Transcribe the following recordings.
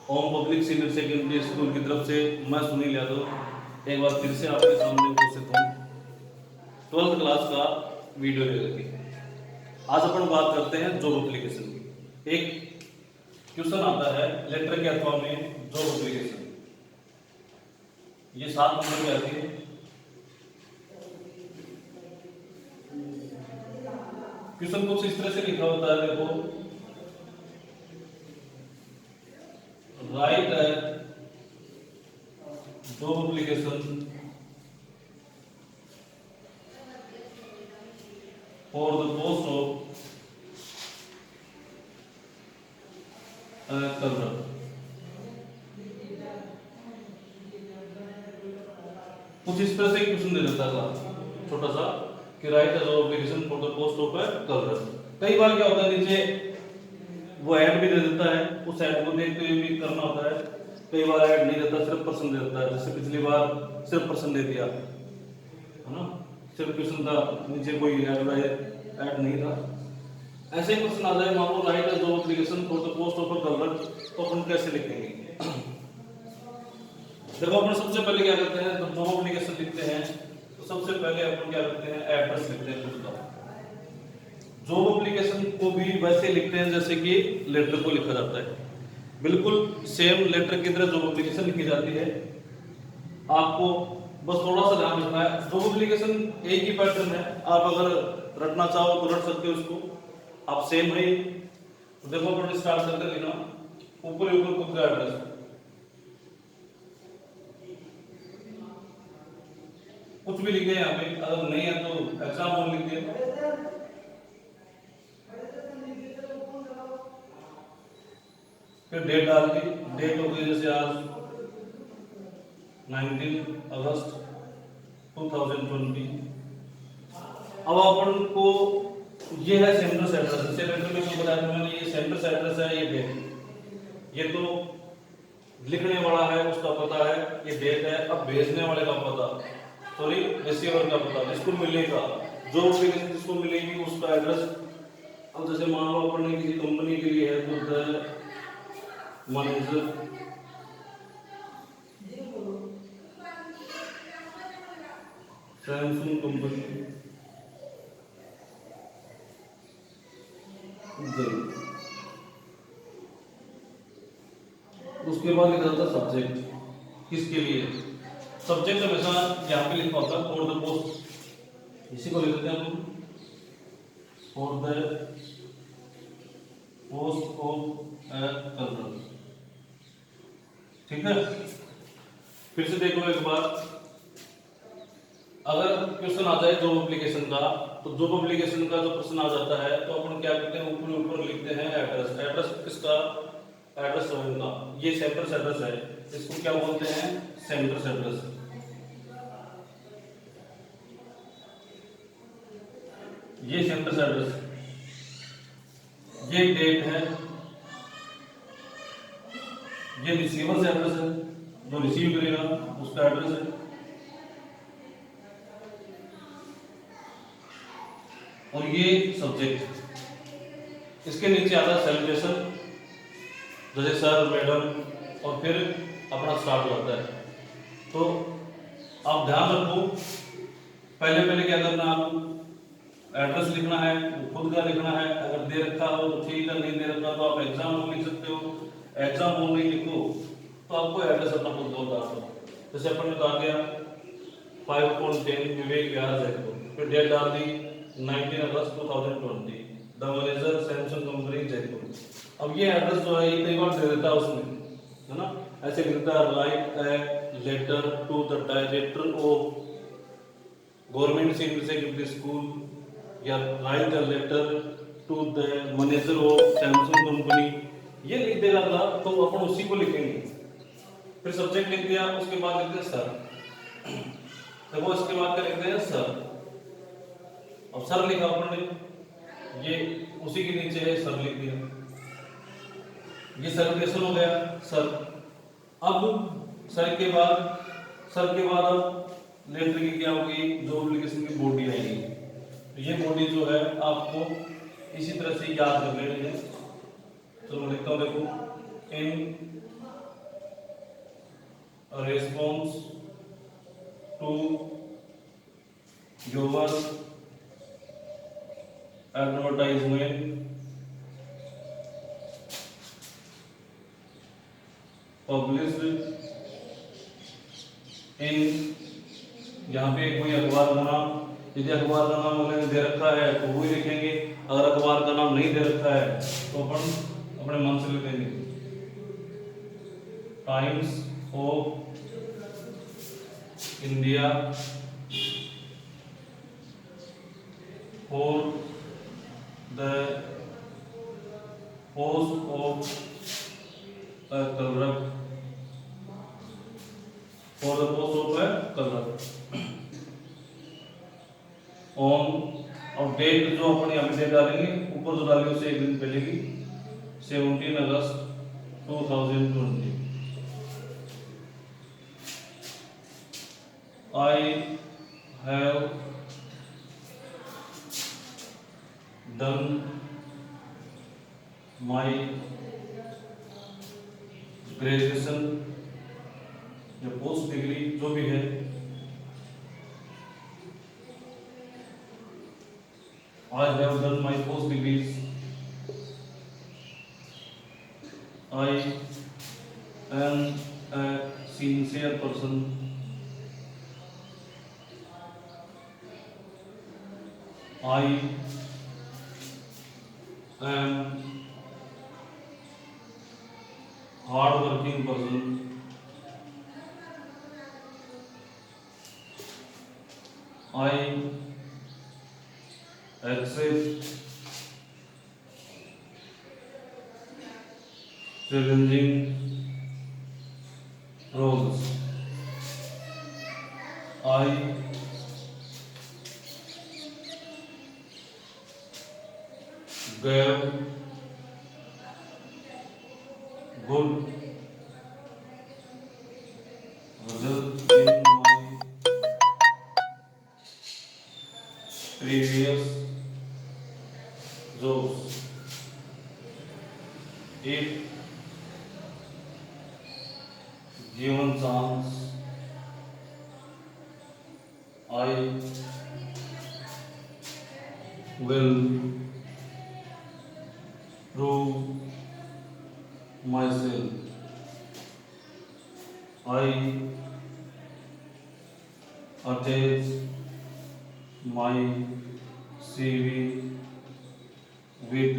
ओम public senior secondary school की तरफ से मैं सुनील यादव एक बार फिर से आपके सामने उपस्थित हूँ 12th क्लास का वीडियो लेकर के। आज अपन बात करते हैं जॉब एप्लीकेशन की। एक क्वेश्चन आता है लेटर के अथवा में जॉब एप्लीकेशन, ये 7 नंबर पे आती है। क्वेश्चन कुछ इस तरह से लिखा होता है, देखो, राइट है job application for the post of colour. कुछ इस तरह से क्वेश्चन दे देता था छोटा सा कि राइट है job application for the post of colour. कई बार क्या होता है नीचे वो ऐड भी दे देता है, उस ऐड को देखते हुए भी करना होता है। कई बार ऐड नहीं देता, सिर्फ पर्सन दे देता है। जैसे पिछली बार सिर्फ पर्सन दे दिया है ना, सिर्फ क्वेश्चन था, नीचे कोई ऐड नहीं था। ऐसे ही क्वेश्चन आ जाए, मान लो राइट है job application for the post of colour, तो अपन कैसे लिखेंगे? देखो अपन सबसे पहले क्या करते हैं, जब जॉब एप्लीकेशन लिखते हैं तो सबसे पहले अपन क्या करते हैं, एड्रेस लिखते हैं खुद का। जॉब एप्लीकेशन को भी वैसे लिखते हैं जैसे कि लेटर को लिखा जाता है, बिल्कुल सेम लेटर की तरह जॉब एप्लीकेशन लिखी जाती है। आपको बस थोड़ा सा ध्यान रखना है, जॉब एप्लीकेशन एक ही पैटर्न है, आप अगर रटना चाहो तो रट सकते हो इसको, आप सेम है। तो देखो अपन स्टार्ट करते हैं ना, ऊपर ही ऊपर खुद का एड्रेस, कुछ भी लिख दे यहाँ पे, अगर नहीं है तो एग्जाम होम लिख दे। फिर डेट डाल दी, डेट हो गई जैसे आज 19 अगस्त 2020। अब अपन को ये है सेंटर्स एड्रेस, जैसे लेटर में क्यों बताया था मैंने, ये सेंटर्स एड्रेस है, ये डेट, ये तो लिखने वाला है उसका पता है, ये डेट है। अब भेजने वाले का पता, सॉरी रिसीवर का पता, जिसको मिलेगा जो एप्लीकेशन जिसको मिलेगी उसका एड्रेस। अब जैसे मान लो अपन ने किसी कंपनी के लिए है तो मैनेजर सैमसंग कंपनी, उसके बाद लिखा था सब्जेक्ट, किसके लिए सब्जेक्ट हमेशा यहाँ पे लिखा होता है फॉर द पोस्ट, इसी को लिख देते हैं हम for the post of colour. ठीक है, फिर से देखो एक बार, अगर क्वेश्चन आ जाए जॉब एप्लीकेशन का, तो जॉब एप्लीकेशन का जो प्रश्न आ जाता है तो अपन क्या करते हैं, ऊपर ऊपर लिखते हैं एड्रेस। एड्रेस किसका? एड्रेस का। ये सेंटर्स एड्रेस है, इसको क्या बोलते हैं? Centres address. ये सेंटर्स एड्रेस, ये डेट है, ये रिसीवर्स एड्रेस है, जो रिसीव करेगा उसका एड्रेस है, और ये सब्जेक्ट। इसके नीचे आता है सेलिब्रेशन, जैसे सर मैडम, और फिर अपना स्टार्ट होता है। तो आप ध्यान रखो, पहले पहले क्या करना, आपको एड्रेस लिखना है, खुद का लिखना है। अगर दे रखा हो तो ठीक है, नहीं दे रखा तो आप एग्जाम होम लिख सकते हो। एग्जाम होम नहीं लिखो तो आपको एड्रेस अपना खुद का बता दो। जैसे अपन ने कहा गया 5.10 विवेक विहार जयपुर, फिर डेट डाल दी 19 अगस्त 2020, the manager Samsung company Jaipur. अब ये एड्रेस जो है ये कई बार दे देता है उसमें, है ना, ऐसे लिखता है write a letter to the director of government senior secondary school, या write the letter to the manager of Samsung company, ये लिख देगा था तो अपन उसी को लिखेंगे। फिर सब्जेक्ट लिख दिया, उसके बाद लिखते हैं सर, तो वो इसके बाद क्या लिखते हैं सर। अब सर लिखा अपन ने, ये उसी के नीचे है सर लिख दिया, ये सेलिब्रेशन हो गया सर। अब सर के बाद अब लेटर की क्या होगी, जो एप्लीकेशन की बॉडी आएगी। तो ये बॉडी जो है आपको इसी तरह से याद कर लेनी है। चलो मैं लिखता हूँ, देखो इन response to your advertisement published in, यहाँ पे कोई अखबार का नाम, यदि अखबार का नाम उन्होंने दे रखा है तो वही लिखेंगे, अगर अखबार का नाम नहीं दे रखा है तो अपन अपने मन से लिख देंगे times of India for the post of a clerk, for the post of a clerk on, और डेट जो अपन यहाँ पे डेट डालेंगे ऊपर जो डालेंगे उससे एक दिन पहले की 17 अगस्त 2020। I have done my graduation या पोस्ट डिग्री जो भी है, I have done my post degrees. I am a sincere person. I am hard working person. I accept challenging roles. I gave good result in my previous jobs. If given chance, I will prove myself. I attach my CV with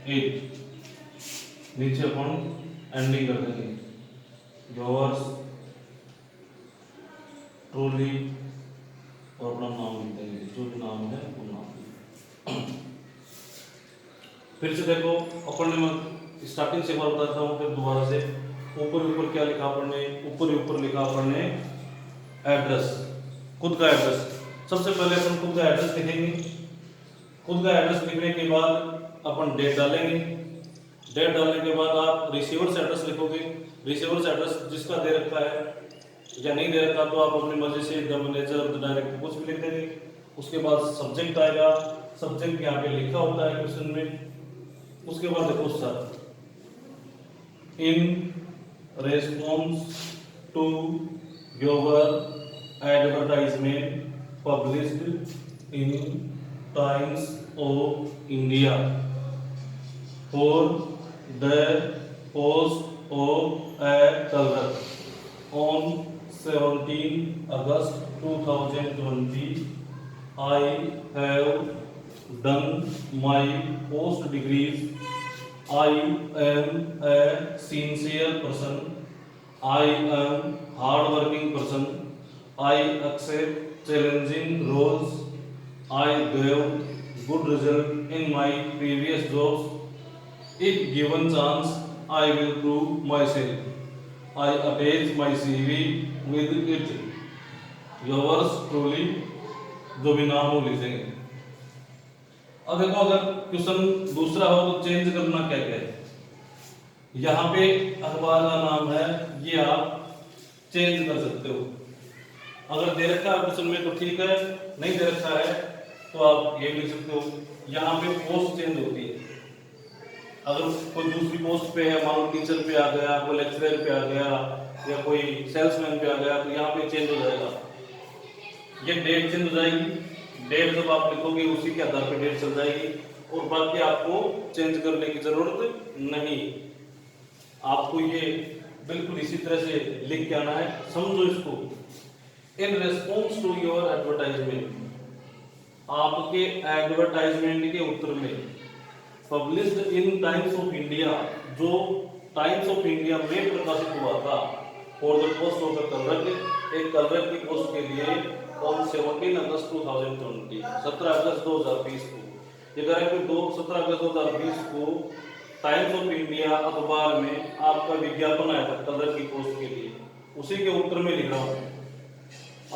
it. नीचे अपन ending कर देंगे yours truly और अपना नाम लिख देंगे, जो भी नाम है वो नाम। फिर से देखो अपन ने मैं स्टार्टिंग से बार बताता हूँ, फिर दोबारा से ऊपर ऊपर क्या लिखा अपन ने, ऊपर ऊपर लिखा अपन ने एड्रेस, खुद का एड्रेस। सबसे पहले अपन खुद का एड्रेस लिखेंगे, खुद का एड्रेस लिखने के बाद अपन डेट डालेंगे, डेट डालने के बाद आप रिसीवर्स एड्रेस लिखोगे, रिसीवर्स एड्रेस जिसका दे रखा है या नहीं दे रखा तो आप अपनी मर्जी से द मैनेजर द डायरेक्टर कुछ भी लिख देंगे। उसके बाद सब्जेक्ट आएगा, सब्जेक्ट यहाँ पे लिखा होता है क्वेश्चन में। उसके बाद देखो sir, in response to your advertisement published in Times of India for the post of a clerk on 17 August 2020, I have done my post degrees. I am a sincere person. I am hard working person. I accept challenging roles. I gave good result in my previous jobs. If given chance, I will prove myself. I attach my CV with it. Yours truly, जो भी नाम हो लिखेंगे। अब देखो अगर question दूसरा हो तो चेंज करना क्या क्या है। यहाँ पे अखबार का नाम है, ये आप चेंज कर सकते हो। अगर दे रखा है क्वेश्चन में तो ठीक है, नहीं दे रखा है तो आप ये लिख सकते हो। यहाँ पे पोस्ट चेंज होती है, अगर कोई दूसरी पोस्ट पे है, मान लो टीचर पे आ गया, कोई लेक्चरर पे आ गया, या कोई सेल्समैन पे आ गया, तो यहाँ पे चेंज हो जाएगा। ये डेट चेंज हो जाएगी। डेट जब आप लिखोगे उसी के आधार पर डेट चल जाएगी, और बाकी आपको चेंज करने की जरूरत नहीं। आपको ये बिल्कुल इसी तरह से लिख के आना है, समझो इसको। In response to your advertisement, आपके एडवर्टाइजमेंट के उत्तर में, published in Times of India, जो टाइम्स ऑफ इंडिया में प्रकाशित हुआ था, for the post of the clerk, एक कलरक की पोस्ट के लिए, ऑन 17 अगस्त 2020, 17 अगस्त 2020 को, ये कह रहे हैं कि 17 अगस्त 2020 को टाइम्स ऑफ इंडिया अखबार में आपका विज्ञापन आया था कलरक की पोस्ट के लिए। उसी के उत्तर में लिख रहा हूँ,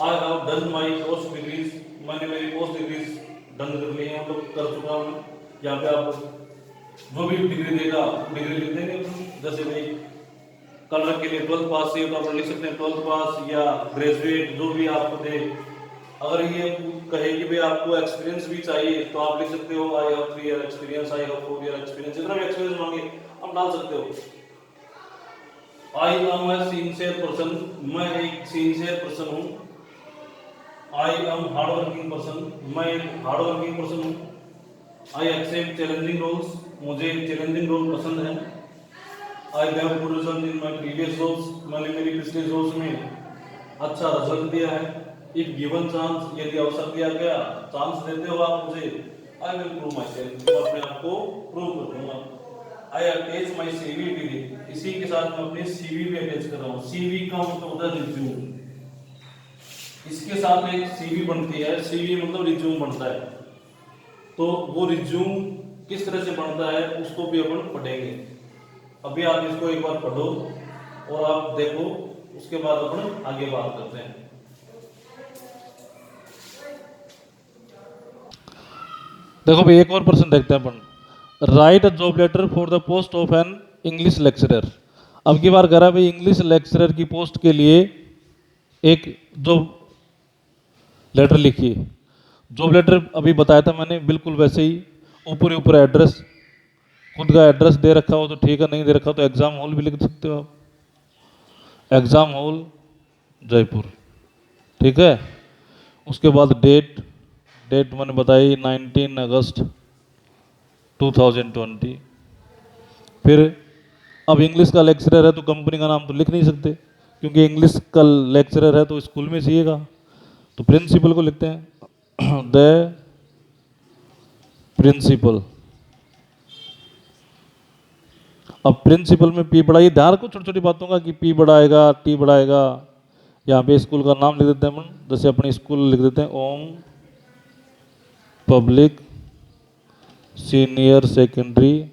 I have done my post degrees, मैंने मेरी पोस्ट डिग्रीज डन कर ली है, मतलब कर चुका हूँ। यहाँ पे आप जो भी डिग्री देगा डिग्री लिख देंगे। जैसे भाई कलरक के लिए 12th पास से, तो आप लिख सकते हैं 12th पास या ग्रेजुएट, जो भी आपको दे। अगर ये कहे कि भाई आपको एक्सपीरियंस भी चाहिए, तो आप लिख सकते हो I have 3 year experience, I have 4 year experience, जितना भी एक्सपीरियंस मांगे आप डाल सकते हो। I am a sincere person, मैं एक सिंसियर पर्सन हूँ। I am hard working person, मैं एक हार्ड वर्किंग पर्सन हूँ। आई एक्सेप्ट चैलेंजिंग रोल्स, मुझे चैलेंजिंग रोल पसंद है। I have good result in my previous roles, मैंने मेरी पिछले रोल्स में अच्छा रिजल्ट दिया है। इफ गिवन चांस, यदि अवसर दिया गया, चांस देते हो आप मुझे, I will prove my self, मैं अपने आप को प्रूव कर दूंगा। आई attach my CV with it, इसी के साथ मैं अपने सीवी भी अटैच कर रहा हूँ। सीवी का मतलब होता है रिज्यूम, इसके साथ एक सीवी बनती है, सीवी मतलब रिज्यूम बनता है। तो वो रिज्यूम किस तरह से बनता है उसको भी अपन पढ़ेंगे। अभी आप इसको एक बार पढ़ो और आप देखो, उसके बाद अपन आगे बात करते हैं। देखो भाई एक और प्रश्न देखते हैं अपन। Write a job letter for the post of an English lecturer. अब की बार करा भाई इंग्लिश लेक्चरर की पोस्ट के लिए एक जॉब लेटर लिखिए। जॉब लेटर अभी बताया था मैंने, बिल्कुल वैसे ही ऊपर ऊपर एड्रेस, खुद का एड्रेस दे रखा हो तो ठीक है, नहीं दे रखा हो तो एग्जाम हॉल भी लिख सकते हो आप, एग्जाम हॉल जयपुर, ठीक है। उसके बाद डेट, डेट मैंने बताई 19 अगस्त 2020। फिर अब इंग्लिश का लेक्चरर है तो कंपनी का नाम तो लिख नहीं सकते, क्योंकि इंग्लिश का लेक्चरर है तो स्कूल में चाहिएगा, तो प्रिंसिपल को लिखते हैं द प्रिंसिपल। अब प्रिंसिपल में पी बड़ा, ये ध्यान रखो छोटी छोटी बातों का कि पी बड़ा आएगा, टी बड़ा आएगा। यहाँ पे स्कूल का नाम लिख देते हैं अपन, जैसे अपनी स्कूल लिख देते हैं Om public senior secondary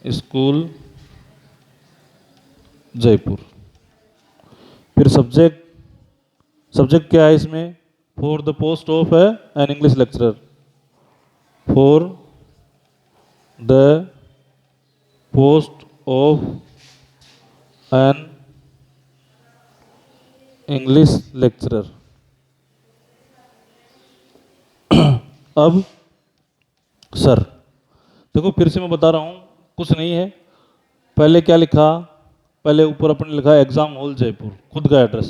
school Jaipur. फिर सब्जेक्ट, सब्जेक्ट क्या है इसमें, for the post of an English lecturer, for the post of an English lecturer. अब सर देखो फिर से मैं बता रहा हूँ, कुछ नहीं है। पहले क्या लिखा, पहले ऊपर अपने लिखा एग्जाम हॉल जयपुर, खुद का एड्रेस,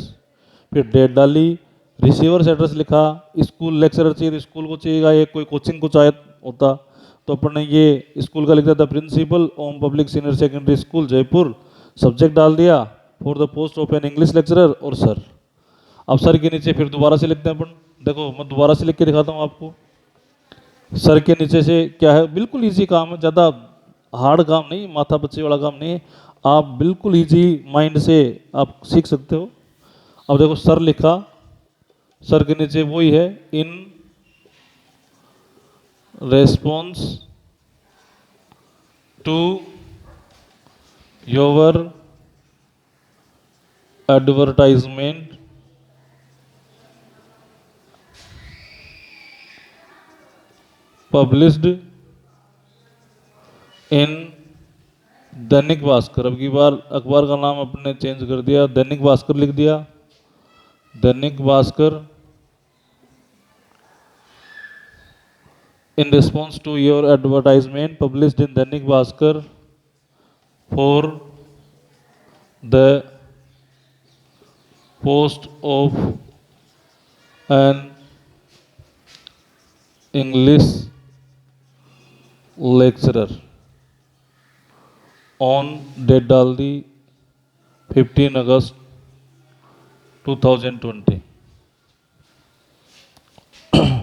फिर डेट डाली, रिसीवर्स एड्रेस लिखा, स्कूल लेक्चरर चाहिए तो स्कूल को चाहिएगा, ये कोई कोचिंग को चाहे होता तो अपन ने ये स्कूल का लिख दिया था principal Om public senior secondary school Jaipur. Subject डाल दिया for the post of an English lecturer और सर। अब सर के नीचे फिर दोबारा से लिखते हैं अपन, देखो मैं दोबारा से लिख के दिखाता हूँ आपको। सर के नीचे से क्या है, बिल्कुल इजी काम है, ज़्यादा हार्ड काम नहीं, माथा पच्ची वाला काम नहीं है, आप बिल्कुल इजी माइंड से आप सीख सकते हो। अब देखो सर लिखा, सर के नीचे वही है, in response to your advertisement published in Dainik Bhaskar. अब की बार अखबार का नाम अपने चेंज कर दिया, दैनिक भास्कर लिख दिया, Dainik Bhaskar in response to your advertisement published in Dainik Bhaskar for the post of an English lecturer on date डाल दी 15 अगस्त 2020।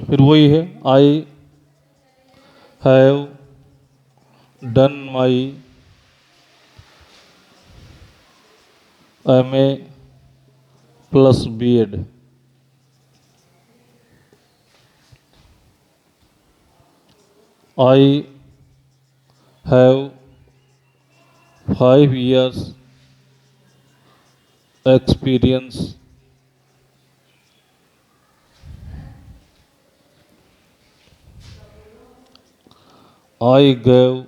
फिर वही है, I have done my MA plus B.Ed। I have 5 years experience I gave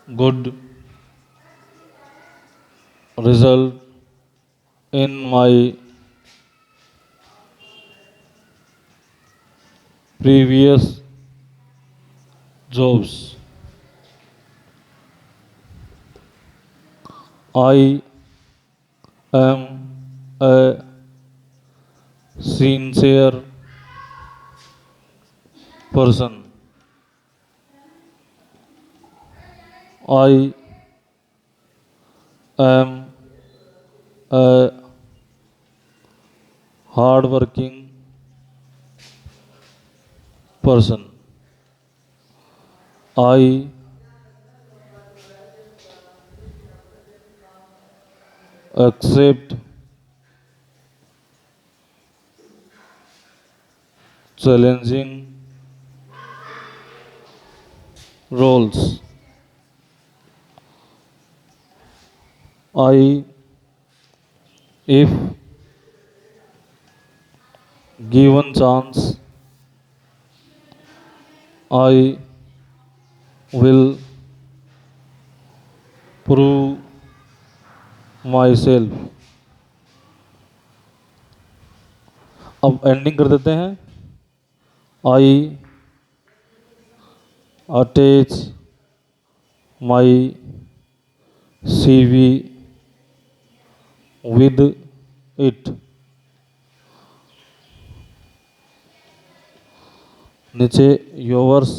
good result in my previous jobs। I am a sincere person। I am a hardworking person। I accept challenging roles। I, if given chance, I will prove myself। अब ending कर देते हैं। आई attach my CV with it। नीचे yours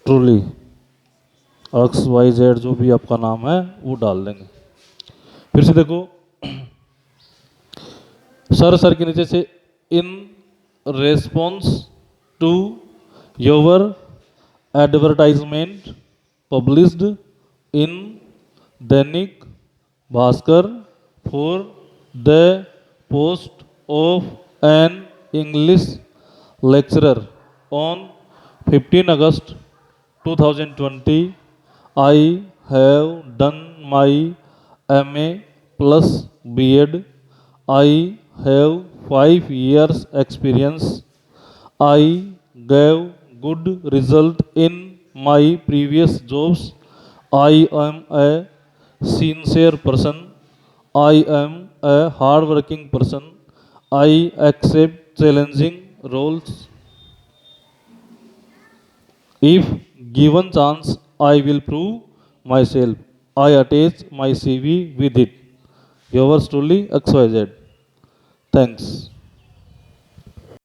truly XYZ जो भी आपका नाम है वो डाल देंगे। फिर से देखो, सर के नीचे से in response to your advertisement published in Dainik Bhaskar for the post of an English lecturer on 15 August 2020। I have done my MA plus B.Ed। I have 5 years experience। I gave good result in my previous jobs। I am a sincere person। I am a hardworking person। I accept challenging roles। If given chance, I will prove myself। I attach my CV with it। Yours truly, XYZ। Thanks।